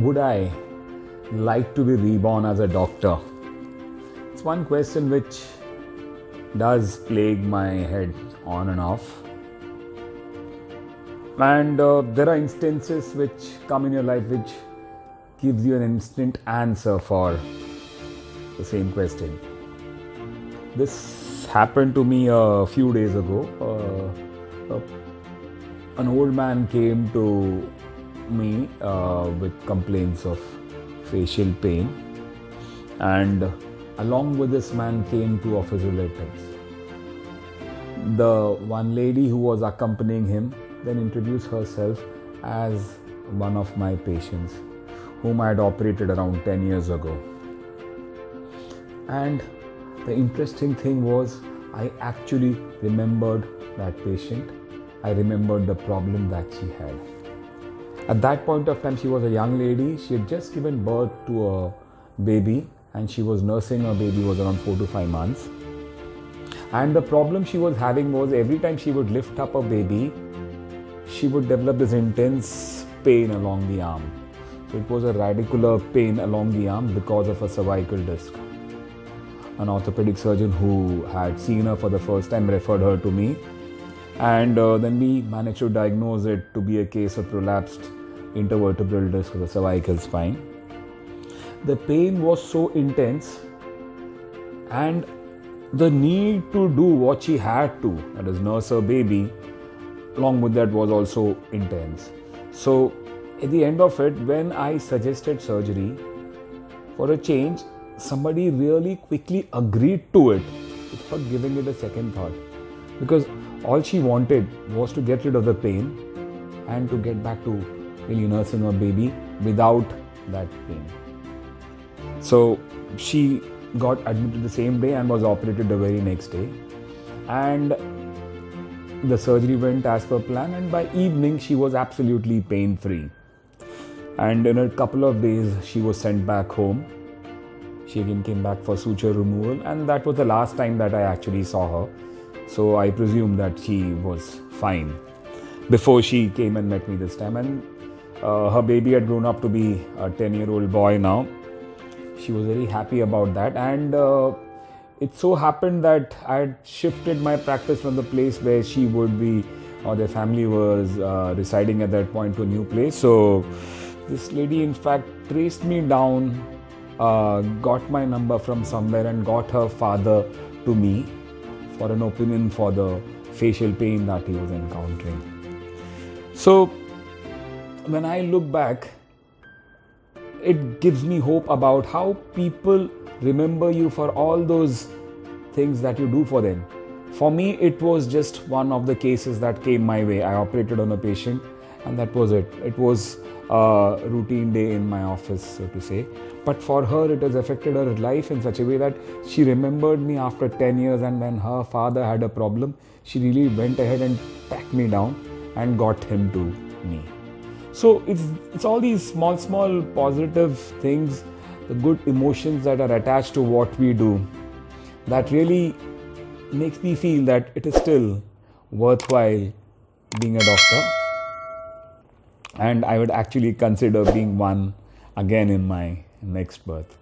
Would I like to be reborn as a doctor? It's one question which does plague my head on and off. And there are instances which come in your life which gives you an instant answer for the same question. This happened to me a few days ago. An old man came to me with complaints of facial pain, and along with this man came two of his relatives. The one lady who was accompanying him then introduced herself as one of my patients whom I had operated around 10 years ago. And the interesting thing was, I actually remembered that patient. I remembered the problem that she had. At that point of time, she was a young lady. She had just given birth to a baby, and she was nursing her baby, was around 4 to 5 months. And the problem she was having was, every time she would lift up a baby, she would develop this intense pain along the arm. So it was a radicular pain along the arm because of a cervical disc. An orthopedic surgeon who had seen her for the first time referred her to me, and then we managed to diagnose it to be a case of prolapsed intervertebral disc of the cervical spine. The pain was so intense, and the need to do what she had to, that is nurse her baby, along with that was also intense. So at the end of it, when I suggested surgery, for a change, somebody really quickly agreed to it without giving it a second thought, because all she wanted was to get rid of the pain and to get back to really nursing her baby without that pain. So she got admitted the same day and was operated the very next day, and the surgery went as per plan, and by evening she was absolutely pain-free. And in a couple of days she was sent back home. She again came back for suture removal, and that was the last time that I actually saw her. So I presume that she was fine before she came and met me this time. And her baby had grown up to be a 10-year-old boy now. She was very happy about that, and it so happened that I had shifted my practice from the place where she would be, or their family was residing at that point, to a new place. So this lady in fact traced me down, got my number from somewhere, and got her father to me for an opinion for the facial pain that he was encountering. So when I look back, it gives me hope about how people remember you for all those things that you do for them. For me, it was just one of the cases that came my way. I operated on a patient, and that was it. It was a routine day in my office, so to say. But for her, it has affected her life in such a way that she remembered me after 10 years, and when her father had a problem, she really went ahead and tracked me down and got him to me. So it's all these small positive things, the good emotions that are attached to what we do, that really makes me feel that it is still worthwhile being a doctor, and I would actually consider being one again in my next birth.